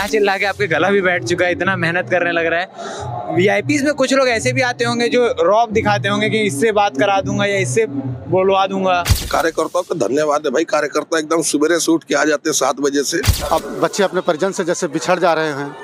चिल्ला के आपके गला भी बैठ चुका है, इतना मेहनत करने लग रहा है। वीआईपीज में कुछ लोग ऐसे भी आते होंगे जो रौब दिखाते होंगे कि इससे बात करा दूंगा या इससे बोलवा दूंगा। कार्यकर्ताओं का धन्यवाद है भाई, कार्यकर्ता एकदम सुबेरे से उठ के आ जाते हैं 7 बजे से। अब बच्चे अपने परिजन से जैसे बिछड़ जा रहे हैं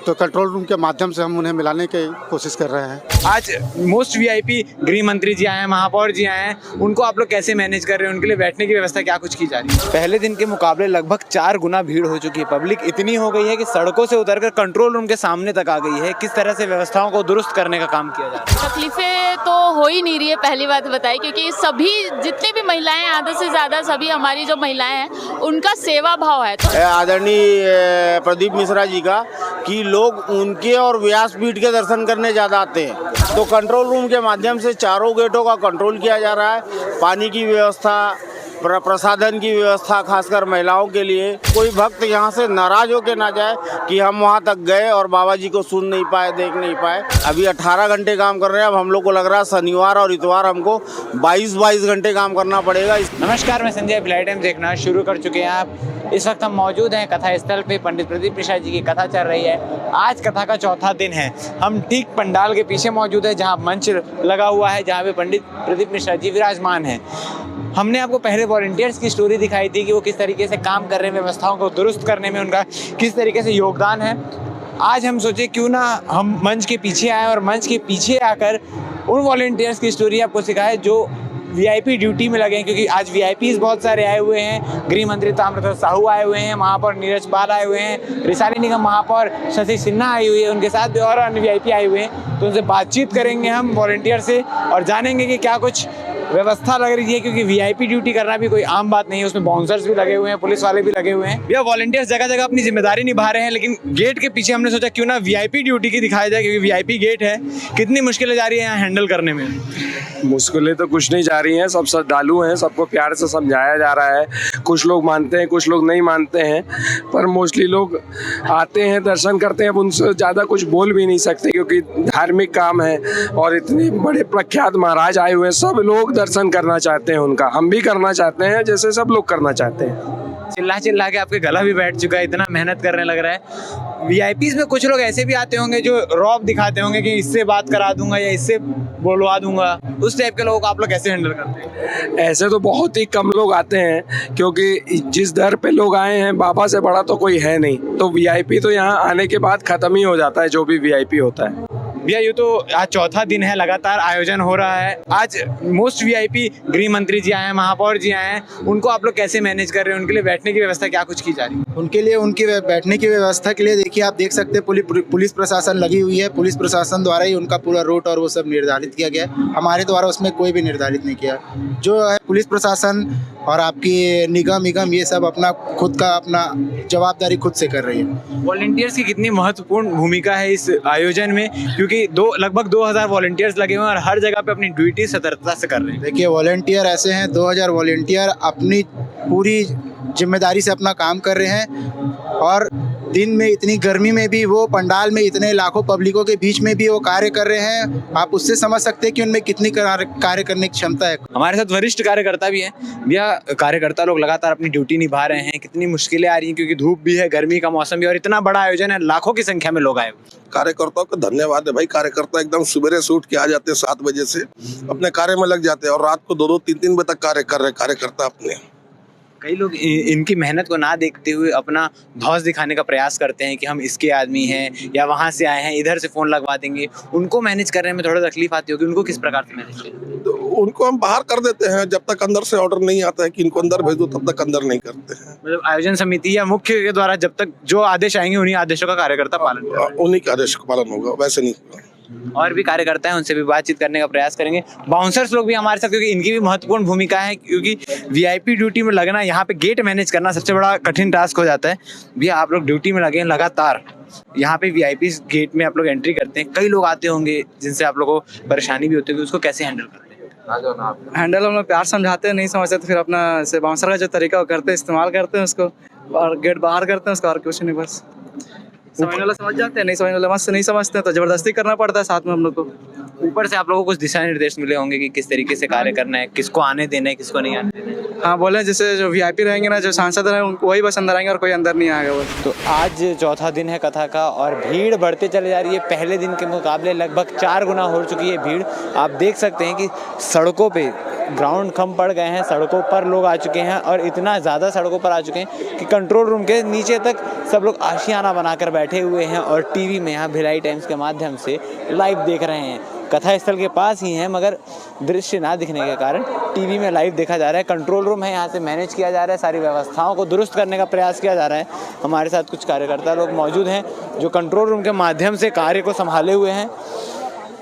तो कंट्रोल रूम के माध्यम से हम उन्हें मिलाने की कोशिश कर रहे हैं। आज मोस्ट वीआईपी गृह मंत्री जी आए हैं, महापौर जी आए हैं, उनको आप लोग कैसे मैनेज कर रहे हैं? उनके लिए बैठने की व्यवस्था क्या कुछ की जा रही है? पहले दिन के मुकाबले लगभग 4 गुना भीड़ हो चुकी है। पब्लिक इतनी हो गई है कि सड़कों से उतरकर कंट्रोल रूम के सामने तक आ गई है। किस तरह से व्यवस्थाओं को दुरुस्त करने का काम किया जा रहा है? तकलीफें तो हो ही नहीं रही है, पहली बात बताई, क्योंकि सभी जितनी भी महिलाएं, आधा से ज़्यादा सभी हमारी जो महिलाएं हैं उनका सेवा भाव है। तो आदरणीय प्रदीप मिश्रा जी का कि लोग उनके और व्यासपीठ के दर्शन करने ज़्यादा आते हैं, तो कंट्रोल रूम के माध्यम से चारों गेटों का कंट्रोल किया जा रहा है। पानी की व्यवस्था, प्रसाधन की व्यवस्था, खासकर महिलाओं के लिए। कोई भक्त यहाँ से नाराज होकर ना जाए कि हम वहाँ तक गए और बाबा जी को सुन नहीं पाए, देख नहीं पाए। अभी 18 घंटे काम कर रहे हैं, अब हम लोग को लग रहा है शनिवार और इतवार हमको 22 घंटे काम करना पड़ेगा। नमस्कार, मैं संजय, फ्लाइट टाइम देखना शुरू कर चुके हैं आप। इस वक्त हम मौजूद हैं कथा स्थल पे। पंडित प्रदीप मिश्रा जी की कथा चल रही है। आज कथा का चौथा दिन है। हम ठीक पंडाल के पीछे मौजूद है जहाँ मंच लगा हुआ है, जहाँ पे पंडित प्रदीप मिश्रा जी विराजमान हैं। हमने आपको पहले वॉलंटियर्स की स्टोरी दिखाई थी कि वो किस तरीके से काम कर रहे हैं, व्यवस्थाओं को दुरुस्त करने में उनका किस तरीके से योगदान है। आज हम सोचे क्यों ना हम मंच के पीछे आए और मंच के पीछे आकर उन वॉलंटियर्स की स्टोरी आपको सिखाए जो वीआईपी ड्यूटी में लगे हैं, क्योंकि आज वीआईपीज बहुत सारे आए हुए हैं। गृह मंत्री ताम्रध्वज साहू आए हुए हैं, महापौर नीरज पाल आए हुए हैं, रिसाली निगम महापौर शशि सिन्हा आई हुई है, उनके साथ भी और अन्य वीआईपी आए हुए हैं। तो उनसे बातचीत करेंगे हम वॉलंटियर से और जानेंगे कि क्या कुछ व्यवस्था लग रही है, क्योंकि वीआईपी ड्यूटी करना भी कोई आम बात नहीं है। उसमें बाउंसर्स भी लगे हुए हैं, पुलिस वाले भी लगे हुए हैं। भैया, वॉलंटियर्स जगह जगह अपनी जिम्मेदारी निभा रहे हैं, लेकिन गेट के पीछे हमने सोचा क्यों ना वीआईपी ड्यूटी की दिखाया जाए, क्योंकि वीआईपी गेट है। कितनी मुश्किलें जा रही है यहाँ हैंडल करने में? मुश्किलें तो कुछ नहीं जा रही हैं, सब श्रद्धालु हैं, सबको प्यार से समझाया जा रहा है। कुछ लोग मानते हैं, कुछ लोग नहीं मानते हैं, पर मोस्टली लोग आते हैं, दर्शन करते हैं। अब उनसे ज़्यादा कुछ बोल भी नहीं सकते क्योंकि धार्मिक काम है और इतने बड़े प्रख्यात महाराज आए हुए हैं। सब लोग दर्शन करना चाहते हैं उनका, हम भी करना चाहते हैं जैसे सब लोग करना चाहते हैं। चिल्ला चिल्ला के आपके गला भी बैठ चुका है, इतना मेहनत करने लग रहा है। वीआईपीज में कुछ लोग ऐसे भी आते होंगे जो रौब दिखाते होंगे कि इससे बात करा दूंगा या इससे बोलवा दूंगा। उस टाइप के लोगों को आप लोग कैसे हैंडल करते हैं? ऐसे तो बहुत ही कम लोग आते हैं, क्योंकि जिस दर पे लोग आए हैं बाबा से बड़ा तो कोई है नहीं। तो वीआईपी तो यहाँ आने के बाद खत्म ही हो जाता है, जो भी वीआईपी होता है। भैया, ये तो आज चौथा दिन है, लगातार आयोजन हो रहा है। आज मोस्ट वीआईपी गृह मंत्री जी आए हैं, महापौर जी आए हैं, उनको आप लोग कैसे मैनेज कर रहे हैं? उनके लिए बैठने की व्यवस्था क्या कुछ की जा रही है? उनके लिए उनकी बैठने की व्यवस्था के लिए देखिए, आप देख सकते हैं पुलिस प्रशासन लगी हुई है। पुलिस प्रशासन द्वारा ही उनका पूरा रूट और वो सब निर्धारित किया गया है। हमारे द्वारा उसमें कोई भी निर्धारित नहीं किया। जो है पुलिस प्रशासन और आपकी निगम ये सब अपना खुद का अपना जवाबदारी खुद से कर रही है। वॉलंटियर्स की कितनी महत्वपूर्ण भूमिका है इस आयोजन में, क्योंकि लगभग 2000 वॉलंटियर्स लगे हुए हैं और हर जगह पे अपनी ड्यूटी सतर्कता से कर रहे हैं। देखिए, वॉलंटियर ऐसे हैं, 2000 वॉलंटियर अपनी पूरी जिम्मेदारी से अपना काम कर रहे हैं। और दिन में इतनी गर्मी में भी वो पंडाल में इतने लाखों पब्लिकों के बीच में भी वो कार्य कर रहे हैं। आप उससे समझ सकते हैं कि उनमें कितनी कार्य करने की क्षमता है। हमारे साथ वरिष्ठ कार्यकर्ता भी हैं। भैया, कार्यकर्ता लोग लगातार अपनी ड्यूटी निभा रहे हैं, कितनी मुश्किलें आ रही हैं, क्योंकि धूप भी है, गर्मी का मौसम भी, और इतना बड़ा आयोजन है, लाखों की संख्या में लोग आए हुए। कार्यकर्ताओं का धन्यवाद है भाई, कार्यकर्ता एकदम सुबेरे से उठ के आ जाते हैं 7 बजे से, अपने कार्य में लग जाते हैं और रात को 2-2, 3-3 बजे तक कार्य कर रहे हैं कार्यकर्ता अपने। कई लोग इनकी मेहनत को ना देखते हुए अपना धौंस दिखाने का प्रयास करते हैं कि हम इसके आदमी हैं या वहाँ से आए हैं, इधर से फ़ोन लगवा देंगे। उनको मैनेज करने में थोड़ा तकलीफ आती होगी। उनको किस प्रकार से मैनेज करें? तो उनको हम बाहर कर देते हैं, जब तक अंदर से ऑर्डर नहीं आता है कि इनको अंदर भेज दो, तब तक अंदर नहीं करते हैं। मतलब आयोजन समिति या मुख्य के द्वारा जब तक जो आदेश आएंगे उन्हीं आदेशों का कार्यकर्ता पालन करें। उन्हीं के आदेश का पालन होगा, वैसे नहीं होगा। और भी कार्यकर्ता हैं, उनसे भी बातचीत करने का प्रयास करेंगे। बाउंसर्स लोग भी हमारे साथ, क्योंकि इनकी भी महत्वपूर्ण भूमिका है, क्योंकि वीआईपी ड्यूटी में लगना, यहाँ पे गेट मैनेज करना सबसे बड़ा कठिन टास्क हो जाता है। भैया, आप लोग ड्यूटी में लगे हैं लगातार, यहाँ पे वीआईपी गेट में आप लोग एंट्री करते हैं, कई लोग आते होंगे जिनसे आप लोगों को परेशानी भी होती होगी, उसको कैसे हैंडल करते हैं? हैंडल हम लोग प्यार समझाते हैं, नहीं समझते तो फिर अपना से बाउंसर का जो तरीका वो करते हैं, इस्तेमाल करते हैं उसको और गेट बाहर करते हैं उसको, और कुछ नहीं। बस समझने वाला समझ जाते हैं, नहीं समझने वाला मत से नहीं समझते हैं तो जबरदस्ती करना पड़ता है साथ में हम लोग को। ऊपर से आप लोगों को कुछ दिशा निर्देश मिले होंगे कि किस तरीके से कार्य करना है, किसको आने देना है, किसको नहीं आने देना है। हाँ बोले जैसे जो वीआईपी रहेंगे ना, जो सांसद रहेंगे वही बस अंदर आएंगे और कोई अंदर नहीं आएगा वो। तो आज चौथा दिन है कथा का और भीड़ बढ़ते चले जा रही है। पहले दिन के मुकाबले लगभग 4 गुना हो चुकी है भीड़। आप देख सकते हैं कि सड़कों पे ग्राउंड कम पड़ गए हैं, सड़कों पर लोग आ चुके हैं और इतना ज़्यादा सड़कों पर आ चुके हैं कि कंट्रोल रूम के नीचे तक सब लोग आशियाना बनाकर बैठे हुए हैं और टीवी में यहाँ भिलाई टाइम्स के माध्यम से लाइव देख रहे हैं। कथा स्थल के पास ही है मगर दृश्य ना दिखने के कारण टीवी में लाइव देखा जा रहा है। कंट्रोल रूम है, यहाँ से मैनेज किया जा रहा है, सारी व्यवस्थाओं को दुरुस्त करने का प्रयास किया जा रहा है। हमारे साथ कुछ कार्यकर्ता लोग मौजूद हैं जो कंट्रोल रूम के माध्यम से कार्य को संभाले हुए हैं।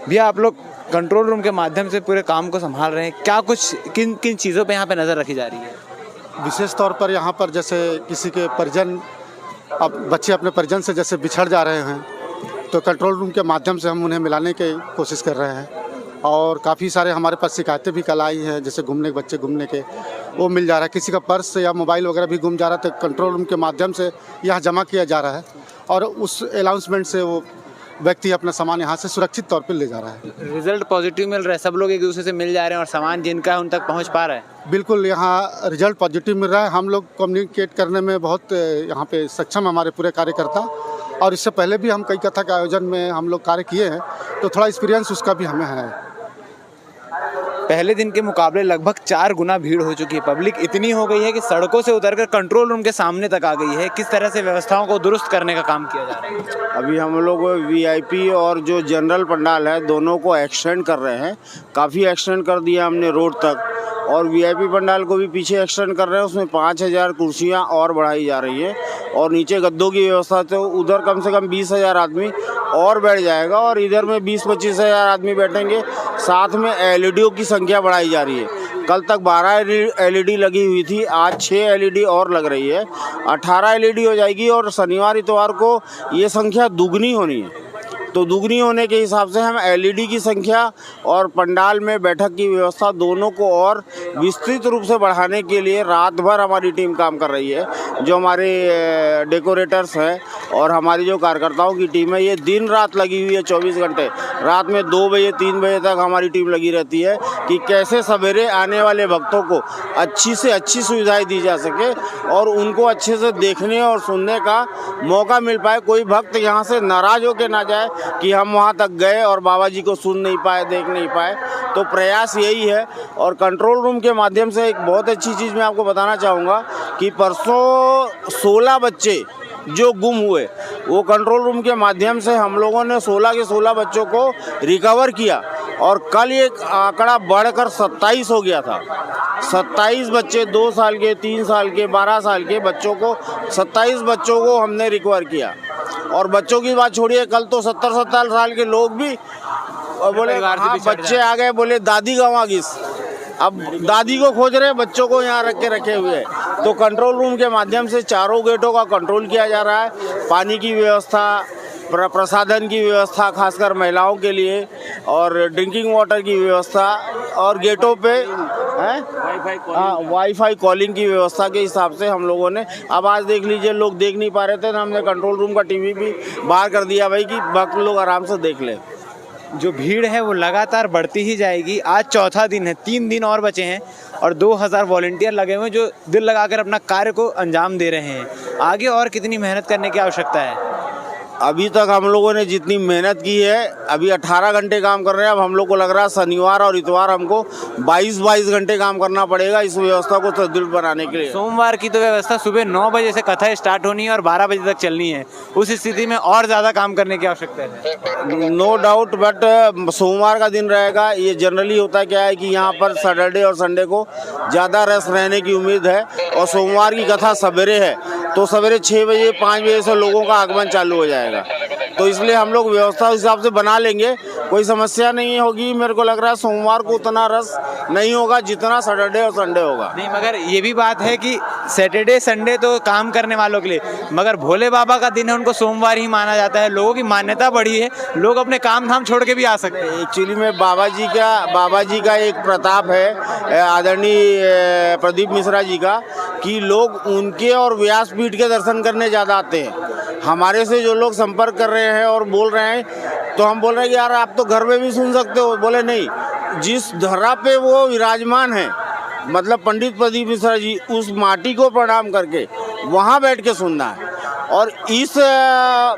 भैया आप लोग कंट्रोल रूम के माध्यम से पूरे काम को संभाल रहे हैं, क्या कुछ किन किन चीज़ों पे यहाँ पे नज़र रखी जा रही है? विशेष तौर पर यहाँ पर जैसे किसी के परिजन, अब बच्चे अपने परिजन से जैसे बिछड़ जा रहे हैं तो कंट्रोल रूम के माध्यम से हम उन्हें मिलाने की कोशिश कर रहे हैं। और काफ़ी सारे हमारे पास शिकायतें भी कल आई हैं, जैसे बच्चे घूमने के वो मिल जा रहा है। किसी का पर्स या मोबाइल वगैरह भी गुम जा रहा है तो कंट्रोल रूम के माध्यम से यहाँ जमा किया जा रहा है और उस अनाउंसमेंट से वो व्यक्ति अपना सामान यहाँ से सुरक्षित तौर पर ले जा रहा है। रिजल्ट पॉजिटिव मिल रहा है, सब लोग एक दूसरे से मिल जा रहे हैं और सामान जिनका है उन तक पहुँच पा रहा है। बिल्कुल, यहाँ रिजल्ट पॉजिटिव मिल रहा है। हम लोग कम्युनिकेट करने में बहुत यहाँ पे सक्षम हमारे पूरे कार्यकर्ता, और इससे पहले भी हम कई कथा के आयोजन में हम लोग कार्य किए हैं तो थोड़ा एक्सपीरियंस उसका भी हमें है। पहले दिन के मुकाबले लगभग 4 गुना भीड़ हो चुकी है। पब्लिक इतनी हो गई है कि सड़कों से उतरकर कंट्रोल रूम के सामने तक आ गई है। किस तरह से व्यवस्थाओं को दुरुस्त करने का काम किया जा रहा है? अभी हम लोग वीआईपी और जो जनरल पंडाल है दोनों को एक्सटेंड कर रहे हैं। काफ़ी एक्सटेंड कर दिया हमने रोड तक, और वीआईपी पंडाल को भी पीछे एक्सटेंड कर रहे हैं। उसमें 5000 कुर्सियाँ और बढ़ाई जा रही है और नीचे गद्दों की व्यवस्था, तो उधर कम से कम 20,000 आदमी और बैठ जाएगा और इधर में 20-25 हज़ार आदमी बैठेंगे। साथ में एलईडीओं की संख्या बढ़ाई जा रही है। कल तक 12 एलईडी लगी हुई थी, आज 6 एलईडी और लग रही है, 18 एलईडी हो जाएगी और शनिवार इतवार को ये संख्या दुगनी होनी है। तो दुगनी होने के हिसाब से हम एलईडी की संख्या और पंडाल में बैठक की व्यवस्था दोनों को और विस्तृत रूप से बढ़ाने के लिए रात भर हमारी टीम काम कर रही है। जो हमारे डेकोरेटर्स हैं और हमारी जो कार्यकर्ताओं की टीम है, ये दिन रात लगी हुई है 24 घंटे। रात में 2 बजे 3 बजे तक हमारी टीम लगी रहती है कि कैसे सवेरे आने वाले भक्तों को अच्छी से अच्छी सुविधाएं दी जा सके और उनको अच्छे से देखने और सुनने का मौका मिल पाए। कोई भक्त यहाँ से नाराज़ होकर ना जाए कि हम वहाँ तक गए और बाबा जी को सुन नहीं पाए, देख नहीं पाए। तो प्रयास यही है। और कंट्रोल रूम के माध्यम से एक बहुत अच्छी चीज़ मैं आपको बताना चाहूँगा कि परसों 16 बच्चे जो गुम हुए, वो कंट्रोल रूम के माध्यम से हम लोगों ने 16 के 16 बच्चों को रिकवर किया और कल ये आंकड़ा बढ़कर 27 हो गया था। 27 बच्चे, 2 साल के, 3 साल के, 12 साल के बच्चों को, 27 बच्चों को हमने रिकवर किया। और बच्चों की बात छोड़िए, कल तो 70-70 साल के लोग भी बोले हाँ बच्चे आ गए, बोले दादी गंवा गिस। अब दादी को खोज रहे, बच्चों को यहाँ रखे हुए हैं। तो कंट्रोल रूम के माध्यम से चारों गेटों का कंट्रोल किया जा रहा है। पानी की व्यवस्था, प्रसाधन की व्यवस्था खासकर महिलाओं के लिए, और ड्रिंकिंग वाटर की व्यवस्था, और गेटों पे वाईफाई कॉलिंग की व्यवस्था के हिसाब से हम लोगों ने, अब आज देख लीजिए लोग देख नहीं पा रहे थे ना, हमने कंट्रोल रूम का टीवी भी बाहर कर दिया भाई कि भक्त लोग आराम से देख लें। जो भीड़ है वो लगातार बढ़ती ही जाएगी। आज चौथा दिन है, 3 दिन और बचे हैं और 2000 वॉलंटियर लगे हुए हैं जो दिल लगाकर अपना कार्य को अंजाम दे रहे हैं। आगे और कितनी मेहनत करने की आवश्यकता है? अभी तक हम लोगों ने जितनी मेहनत की है, अभी 18 घंटे काम कर रहे हैं। अब हम लोग को लग रहा है शनिवार और इतवार हमको 22 घंटे काम करना पड़ेगा इस व्यवस्था को सुदृढ़ बनाने के लिए। सोमवार की तो व्यवस्था सुबह 9 बजे से कथा स्टार्ट होनी है और 12 बजे तक चलनी है। उस स्थिति में और ज़्यादा काम करने की आवश्यकता है। नो डाउट, बट सोमवार का दिन रहेगा। ये जनरली होता क्या है कि यहाँ पर सैटरडे और संडे को ज़्यादा रस रहने की उम्मीद है, और सोमवार की कथा सवेरे है तो सवेरे 6 बजे 5 बजे से लोगों का आगमन चालू हो जाएगा। तो इसलिए हम लोग व्यवस्था उस हिसाब से बना लेंगे, कोई समस्या नहीं होगी। मेरे को लग रहा है सोमवार को उतना रस नहीं होगा जितना सैटरडे और संडे होगा। नहीं, मगर ये भी बात है कि सैटरडे संडे तो काम करने वालों के लिए, मगर भोले बाबा का दिन है, उनको सोमवार ही माना जाता है। लोगों की मान्यता बढ़ी है, लोग अपने काम धाम छोड़ के भी आ सकते हैं। एक्चुअली में बाबा जी का एक प्रताप है आदरणीय प्रदीप मिश्रा जी का, कि लोग उनके और व्यासपीठ के दर्शन करने ज़्यादा आते हैं। हमारे से जो लोग संपर्क कर रहे हैं और बोल रहे हैं तो हम बोल रहे हैं कि यार आप तो घर में भी सुन सकते हो। बोले नहीं, जिस धरा पे वो विराजमान है, मतलब पंडित प्रदीप मिश्रा जी, उस माटी को प्रणाम करके वहाँ बैठ के सुनना है। और इस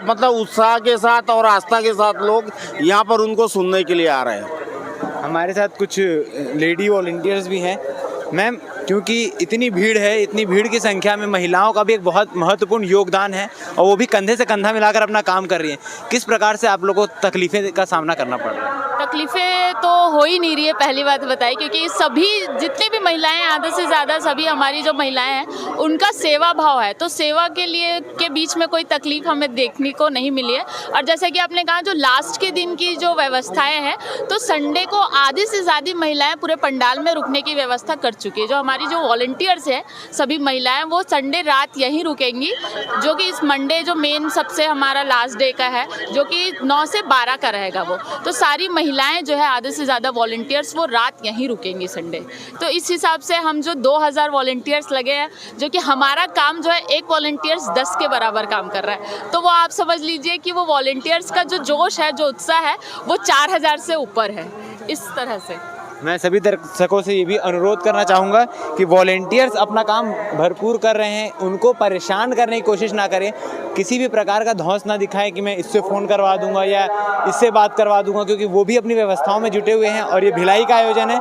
मतलब उत्साह के साथ और आस्था के साथ लोग यहाँ पर उनको सुनने के लिए आ रहे हैं। हमारे साथ कुछ लेडी वॉलंटियर्स भी हैं। मैम, क्योंकि इतनी भीड़ है, इतनी भीड़ की संख्या में महिलाओं का भी एक बहुत महत्वपूर्ण योगदान है और वो भी कंधे से कंधा मिलाकर अपना काम कर रही हैं। किस प्रकार से आप लोगों को तकलीफ़ें का सामना करना पड़ रहा है? तकलीफें तो हो ही नहीं रही है, पहली बात बताई, क्योंकि सभी जितनी भी महिलाएं हैं, आधे से ज़्यादा सभी हमारी जो महिलाएं हैं उनका सेवा भाव है। तो सेवा के लिए के बीच में कोई तकलीफ हमें देखने को नहीं मिली है। और जैसे कि आपने कहा, जो लास्ट के दिन की जो व्यवस्थाएं हैं, तो संडे को आधी से ज़्यादा महिलाएं पूरे पंडाल में रुकने की व्यवस्था कर चुकी है। जो हमारी जो वॉलंटियर्स हैं, सभी महिलाएं, वो संडे रात यहीं रुकेंगी, जो कि इस मंडे जो मेन सबसे हमारा लास्ट डे का है, जो कि 9 से 12 का रहेगा वो। तो सारी महिलाएं जो है, आधे से ज़्यादा वॉलंटियर्स, वो रात यहीं रुकेंगी संडे। तो इस हिसाब से हम जो 2000 वॉलंटियर्स लगे हैं, जो कि हमारा काम जो है, एक वॉलंटियर्स 10 के बराबर काम कर रहा है। तो वो आप समझ लीजिए कि वो वॉलंटियर्स का जो जोश है, जो उत्साह है, वो 4000 से ऊपर है। इस तरह से मैं सभी दर्शकों से ये भी अनुरोध करना चाहूँगा कि वॉलंटियर्स अपना काम भरपूर कर रहे हैं, उनको परेशान करने की कोशिश ना करें, किसी भी प्रकार का धौंस ना दिखाएं कि मैं इससे फ़ोन करवा दूंगा या इससे बात करवा दूंगा, क्योंकि वो भी अपनी व्यवस्थाओं में जुटे हुए हैं। और ये भिलाई का आयोजन है,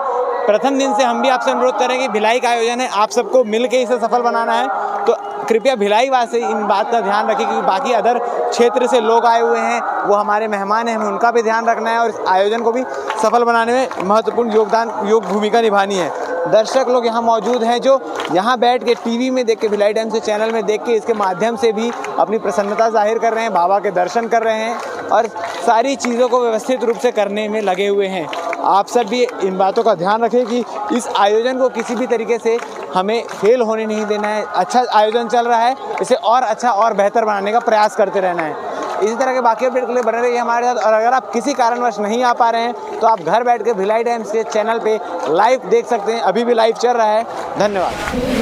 प्रथम दिन से हम भी आपसे अनुरोध करेंगे, भिलाई का आयोजन है, आप सबको मिल के इसे सफल बनाना है। तो कृपया भिलाई वासी इन बात का ध्यान रखें, क्योंकि बाकी अदर क्षेत्र से लोग आए हुए हैं, वो हमारे मेहमान हैं, हमें उनका भी ध्यान रखना है और इस आयोजन को भी सफल बनाने में महत्वपूर्ण योग भूमिका निभानी है। दर्शक लोग यहाँ मौजूद हैं, जो यहाँ बैठ के टीवी में देख के, भिलाई टाइम्स के चैनल में देख के, इसके माध्यम से भी अपनी प्रसन्नता जाहिर कर रहे हैं, बाबा के दर्शन कर रहे हैं और सारी चीज़ों को व्यवस्थित रूप से करने में लगे हुए हैं। आप सब भी इन बातों का ध्यान रखें कि इस आयोजन को किसी भी तरीके से हमें फेल होने नहीं देना है। अच्छा आयोजन चल रहा है, इसे और अच्छा और बेहतर बनाने का प्रयास करते रहना है। इसी तरह के बाकी अपडेट के लिए बने रहिए हमारे साथ। और अगर आप किसी कारणवश नहीं आ पा रहे हैं, तो आप घर बैठ के भिलाई टाइम्स के चैनल पे लाइव देख सकते हैं, अभी भी लाइव चल रहा है। धन्यवाद।